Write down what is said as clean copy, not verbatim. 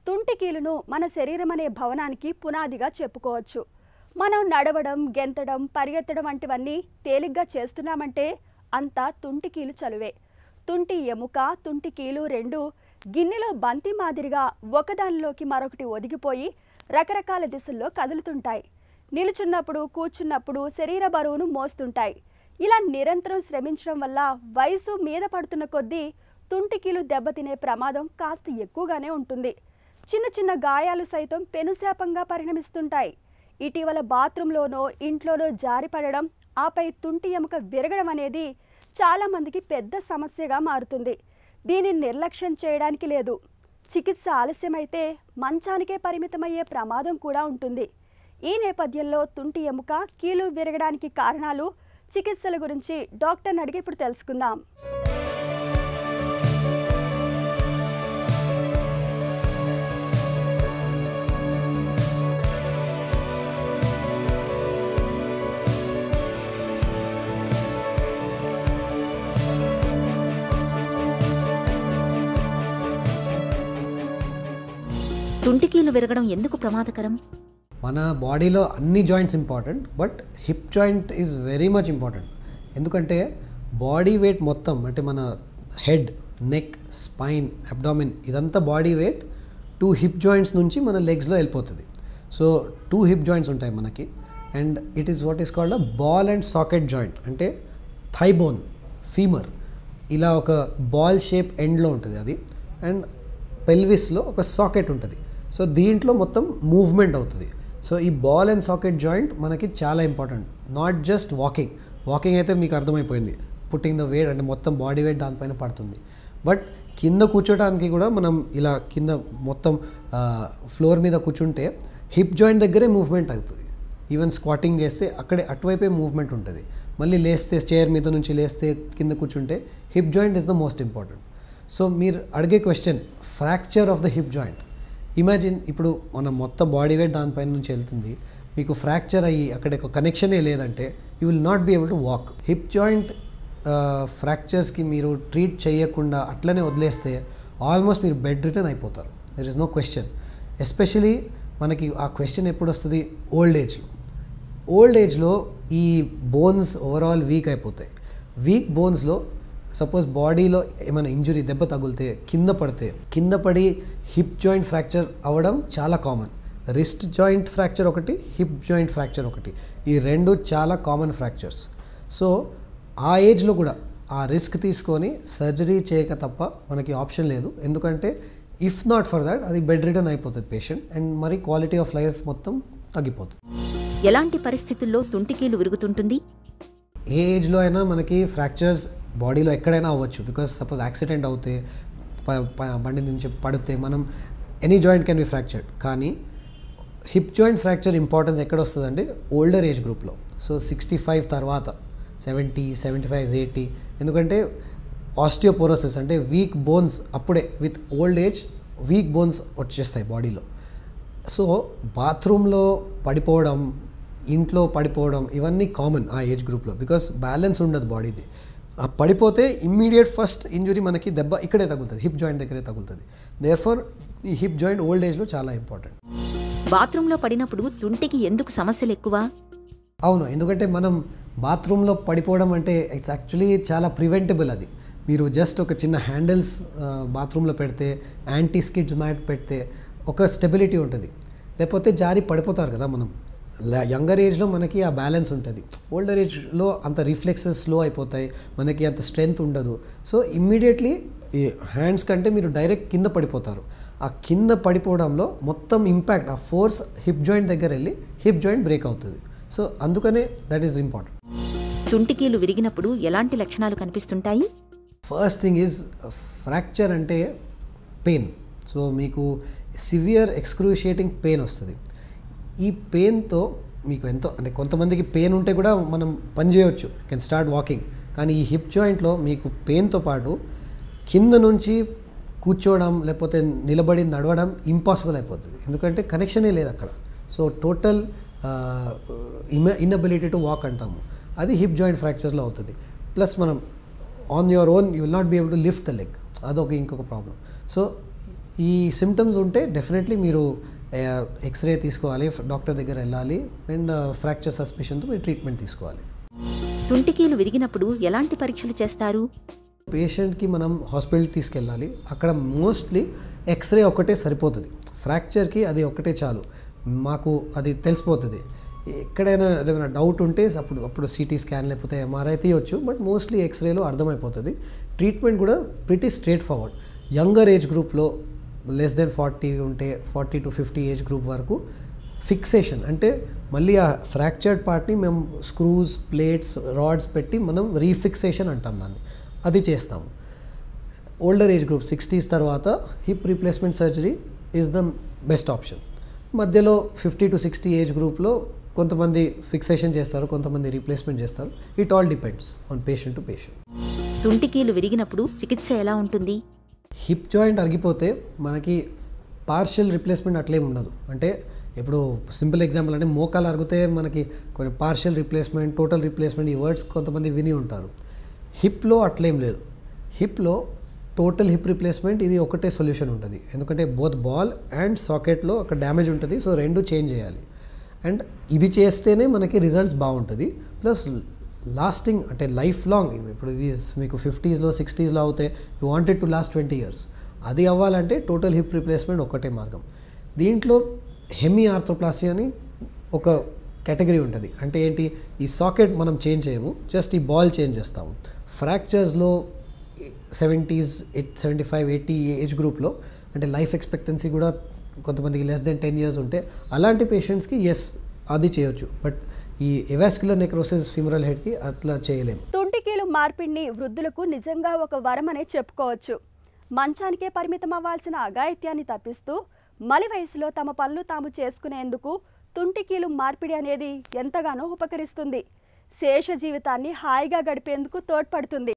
తుంటికీలును మన శరీరం అనే భవనానికి పునాదిగా చెప్పుకోవచ్చు. మనం నడవడం, గెంతడం, పరిగెత్తడం వంటివన్నీ తేలిగ్గా చేస్తున్నామంటే అంతా తుంటికీలు చలువే. తుంటి ఎముక, తుంటికీలు రెండు గిన్నెలో బంతి మాదిరిగా ఒకదానిలోకి మరొకటి ఒదిగిపోయి రకరకాల దిశల్లో కదులుతుంటాయి. నిలుచున్నప్పుడు, కూర్చున్నప్పుడు శరీర బరువును మోస్తుంటాయి. ఇలా నిరంతరం శ్రమించడం వల్ల వయసు మీద పడుతున్న కొద్దీ తుంటికీలు దెబ్బతినే ప్రమాదం కాస్త ఎక్కువగానే ఉంటుంది. చిన్న చిన్న గాయాలు సైతం పెనుశాపంగా పరిణమిస్తుంటాయి. ఇటీవల బాత్రూంలోనో ఇంట్లోనో జారిపడడం, ఆపై తుంటి ఎముక విరగడం అనేది చాలామందికి పెద్ద సమస్యగా మారుతుంది. దీనిని నిర్లక్ష్యం చేయడానికి లేదు. చికిత్స ఆలస్యమైతే మంచానికే పరిమితమయ్యే ప్రమాదం కూడా ఉంటుంది. ఈ నేపథ్యంలో తుంటి ఎముక, కీలు విరగడానికి కారణాలు, చికిత్సల గురించి డాక్టర్ని అడిగి ఇప్పుడు తెలుసుకుందాం. తుంటికీలు విరగడం ఎందుకు ప్రమాదకరం? మన బాడీలో అన్ని joints important, but hip joint is very much important. ఎందుకంటే బాడీ వెయిట్ మొత్తం, అంటే మన హెడ్, నెక్, స్పైన్, అబ్డామిన్, ఇదంతా బాడీ వెయిట్ 2 హిప్ జాయింట్స్ నుంచి మన లెగ్స్లో వెళ్ళిపోతుంది. సో 2 హిప్ జాయింట్స్ ఉంటాయి మనకి, and it is what is called a ball and socket joint. అంటే థై బోన్, ఫీమర్, ఇలా ఒక బాల్ షేప్ ఎండ్లో ఉంటుంది అది, అండ్ పెల్విస్లో ఒక సాకెట్ ఉంటుంది. సో దీంట్లో మొత్తం మూవ్మెంట్ అవుతుంది. సో ఈ బాల్ అండ్ సాకెట్ జాయింట్ మనకి చాలా ఇంపార్టెంట్. నాట్ జస్ట్ వాకింగ్ అయితే మీకు అర్థమైపోయింది, పుట్టింగ్ ద వెయిట్, అంటే మొత్తం బాడీ వెయిట్ దానిపైన పడుతుంది. బట్ కింద కూర్చోడానికి కూడా మనం ఇలా కింద మొత్తం ఫ్లోర్ మీద కూర్చుంటే హిప్ జాయింట్ దగ్గరే మూవ్మెంట్ అవుతుంది. ఈవెన్ స్క్వాటింగ్ చేస్తే అక్కడే అటువైపే మూవ్మెంట్ ఉంటుంది. మళ్ళీ లేస్తే, చైర్ మీద నుంచి లేస్తే కింద కూర్చుంటే hip joint is the most important. So మీరు అడిగే question, fracture of the hip joint. Imagine, ఇప్పుడు మనం మొత్తం బాడీ వెయిట్ దానిపైన నుంచి వెళ్తుంది, మీకు ఫ్రాక్చర్ అయ్యి అక్కడ ఒక కనెక్షనే లేదంటే you will not be able to walk. Hip joint ఫ్రాక్చర్స్కి మీరు ట్రీట్ చేయకుండా అట్లనే వదిలేస్తే ఆల్మోస్ట్ మీరు బెడ్ రిటర్న్ అయిపోతారు. There is no question. Especially మనకి ఆ క్వశ్చన్ ఎప్పుడు వస్తుంది? ఓల్డ్ ఏజ్లో ఈ బోన్స్ ఓవరాల్ వీక్ అయిపోతాయి. వీక్ బోన్స్లో సపోజ్ బాడీలో ఏమైనా ఇంజురీ, దెబ్బ తగిలితే, కింద పడి హిప్ జాయింట్ ఫ్రాక్చర్ అవ్వడం చాలా కామన్. రిస్ట్ జాయింట్ ఫ్రాక్చర్ ఒకటి, హిప్ జాయింట్ ఫ్రాక్చర్ ఒకటి, ఈ రెండు చాలా కామన్ ఫ్రాక్చర్స్. సో ఆ ఏజ్లో కూడా ఆ రిస్క్ తీసుకొని సర్జరీ చేయక తప్ప మనకి ఆప్షన్ లేదు. ఎందుకంటే ఇఫ్ నాట్ ఫర్ దాట్ అది బెడ్ రిటర్న్ అయిపోతుంది పేషెంట్, అండ్ మరి క్వాలిటీ ఆఫ్ లైఫ్ మొత్తం తగ్గిపోతుంది. ఎలాంటి పరిస్థితుల్లో తుంటికీలు విరుగుతుంటుంది? ఏ ఏజ్లో అయినా మనకి ఫ్రాక్చర్స్ బాడీలో ఎక్కడైనా అవ్వచ్చు. బికాస్ సపోజ్ యాక్సిడెంట్ అవుతే, బండి నుంచి పడితే, మనం any joint can be fractured. కానీ హిప్ జాయింట్ ఫ్రాక్చర్ ఇంపార్టెన్స్ ఎక్కడ వస్తుందంటే ఓల్డర్ ఏజ్ గ్రూప్లో. సో 65 తర్వాత, 70, 75, 80, ఎందుకంటే ఆస్టియోపోరోసిస్ అంటే వీక్ బోన్స్ అప్పుడే with old age week bones వచ్చేస్తాయి బాడీలో. సో బాత్రూంలో పడిపోవడం, ఇంట్లో పడిపోవడం, ఇవన్నీ కామన్ ఆ ఏజ్ గ్రూప్లో. బికాస్ బ్యాలెన్స్ ఉండదు బాడీది. పడిపోతే ఇమ్మీడియట్ ఫస్ట్ ఇంజురీ మనకి దెబ్బ ఇక్కడే తగులుతుంది, హిప్ జాయింట్ దగ్గరే తగులుతుంది. దేర్ఫోర్ ఈ హిప్ జాయింట్ ఓల్డ్ ఏజ్లో చాలా ఇంపార్టెంట్. బాత్రూంలో పడినప్పుడు తుంటికి ఎందుకు సమస్యలు ఎక్కువ? అవును, ఎందుకంటే మనం బాత్రూంలో పడిపోవడం అంటే ఇట్స్ యాక్చువల్లీ చాలా ప్రివెంటబుల్. అది మీరు జస్ట్ ఒక చిన్న హ్యాండిల్స్ బాత్రూంలో పెడితే, యాంటీ స్కిడ్స్ మ్యాట్ పెడితే ఒక స్టెబిలిటీ ఉంటుంది. లేకపోతే జారి పడిపోతారు కదా మనం. యంగర్ ఏజ్లో మనకి ఆ బ్యాలెన్స్ ఉంటుంది. ఓల్డర్ ఏజ్లో అంత రిఫ్లెక్సెస్ స్లో అయిపోతాయి, మనకి అంత స్ట్రెంగ్త్ ఉండదు. సో ఇమ్మీడియట్లీ ఈ హ్యాండ్స్ కంటే మీరు డైరెక్ట్ కింద పడిపోతారు. ఆ కింద పడిపోవడంలో మొత్తం ఇంపాక్ట్, ఆ ఫోర్స్ హిప్ జాయింట్ దగ్గర వెళ్ళి హిప్ జాయింట్ బ్రేక్ అవుతుంది. సో అందుకనే దట్ ఈస్ ఇంపార్టెంట్. తుంటికీలు విరిగినప్పుడు ఎలాంటి లక్షణాలు కనిపిస్తుంటాయి? ఫస్ట్ థింగ్ ఈజ్ ఫ్రాక్చర్ అంటే పెయిన్. సో మీకు సివియర్ ఎక్స్క్రూషియేటింగ్ పెయిన్ వస్తుంది. ఈ పెయిన్తో మీకు ఎంతో, అంటే కొంతమందికి పెయిన్ ఉంటే కూడా మనం పని చేయవచ్చు, కెన్ స్టార్ట్ వాకింగ్. కానీ ఈ హిప్ జాయింట్లో మీకు పెయిన్తో పాటు కింద నుంచి కూర్చోవడం, లేకపోతే నిలబడి నడవడం ఇంపాసిబుల్ అయిపోతుంది. ఎందుకంటే కనెక్షనే లేదు అక్కడ. So total inability to walk అంటాము, అది హిప్ జాయింట్ ఫ్రాక్చర్స్లో అవుతుంది. ప్లస్ మనం on your own you will not be able to lift the leg, అదొక ఇంకొక ప్రాబ్లం. సో ఈ సిమ్టమ్స్ ఉంటే డెఫినెట్లీ మీరు ఎక్స్రే తీసుకోవాలి, డాక్టర్ దగ్గర వెళ్ళాలి, అండ్ ఫ్రాక్చర్ సస్పెషన్తో మీరు ట్రీట్మెంట్ తీసుకోవాలి. తుంటికీలు విరిగినప్పుడు ఎలాంటి పరీక్షలు చేస్తారు? పేషెంట్కి మనం హాస్పిటల్కి తీసుకెళ్ళాలి. అక్కడ మోస్ట్లీ ఎక్స్రే ఒకటే సరిపోతుంది. ఫ్రాక్చర్కి అది ఒకటే చాలు, మాకు అది తెలిసిపోతుంది. ఎక్కడైనా ఏదైనా డౌట్ ఉంటే అప్పుడు సిటీ స్కాన్ లేకపోతే ఎంఆర్ఐ తీయొచ్చు, బట్ మోస్ట్లీ ఎక్స్రేలో అర్థమైపోతుంది. ట్రీట్మెంట్ కూడా pretty straight forward. Younger age గ్రూప్లో లెస్ దెన్ 40 ఉంటే 40 to 50 ఏజ్ గ్రూప్ వరకు ఫిక్సేషన్ అంటే మళ్ళీ ఆ ఫ్రాక్చర్డ్ పార్ట్ని మేము స్క్రూస్, ప్లేట్స్, రాడ్స్ పెట్టి మనం రీఫిక్సేషన్ అంటాం దాన్ని, అది చేస్తాము. ఓల్డర్ ఏజ్ గ్రూప్ 60s తర్వాత hip replacement surgery is the best option. మధ్యలో 50 to 60 ఏజ్ గ్రూప్లో కొంతమంది ఫిక్సేషన్ చేస్తారు, కొంతమంది రీప్లేస్మెంట్ చేస్తారు. It all depends on patient to patient. తుంటికీలు విరిగినప్పుడు చికిత్స ఎలా ఉంటుంది? హిప్ జాయింట్ అరిగిపోతే మనకి పార్షియల్ రిప్లేస్మెంట్ అట్లేం ఉండదు. అంటే ఇప్పుడు సింపుల్ ఎగ్జాంపుల్ అంటే మోకాలు అరిగితే మనకి కొన్ని పార్షియల్ రిప్లేస్మెంట్, టోటల్ రిప్లేస్మెంట్, ఈ వర్డ్స్ కొంతమంది విని ఉంటారు. హిప్లో అట్లేం లేదు. హిప్లో టోటల్ హిప్ రిప్లేస్మెంట్ ఇది ఒకటే సొల్యూషన్ ఉంటుంది. ఎందుకంటే బోత్ బాల్ అండ్ సాకెట్లో ఒక డ్యామేజ్ ఉంటుంది, సో రెండు చేంజ్ చేయాలి. అండ్ ఇది చేస్తేనే మనకి రిజల్ట్స్ బాగుంటుంది. ప్లస్ లాస్టింగ్ అంటే లైఫ్ లాంగ్, ఇప్పుడు ఇది మీకు 50s, 60s అవుతే you wanted to last 20 years. అది అవ్వాలంటే టోటల్ హిప్ రిప్లేస్మెంట్ ఒకటే మార్గం. దీంట్లో హెమీ ఆర్థ్రోప్లాస్టీ అని ఒక కేటగిరీ ఉంటుంది. అంటే ఏంటి, ఈ సాకెట్ మనం చేంజ్ చేయము, జస్ట్ ఈ బాల్ చేంజ్ చేస్తాము. ఫ్రాక్చర్స్లో 70s, 75, 80 ఏజ్ గ్రూప్లో అంటే లైఫ్ ఎక్స్పెక్టెన్సీ కూడా కొంతమందికి లెస్ దెన్ 10 years ఉంటే అలాంటి పేషెంట్స్కి ఎస్ అది చేయొచ్చు. బట్ ఈ ఎవాస్క్యులర్ నెక్రోసిస్ ఫిమరల్ హెడ్కి అట్లా చేయలేము. తుంటికీలు మార్పిడిని వృద్ధులకు నిజంగా ఒక వరమనే చెప్పుకోవచ్చు. మంచానికే పరిమితం అవ్వాల్సిన అఘాయిత్యాన్ని తప్పిస్తూ మలి వయసులో తమ పనులు తాము చేసుకునేందుకు తుంటికీలు మార్పిడి అనేది ఎంతగానో ఉపకరిస్తుంది. శేష జీవితాన్ని హాయిగా గడిపేందుకు తోడ్పడుతుంది.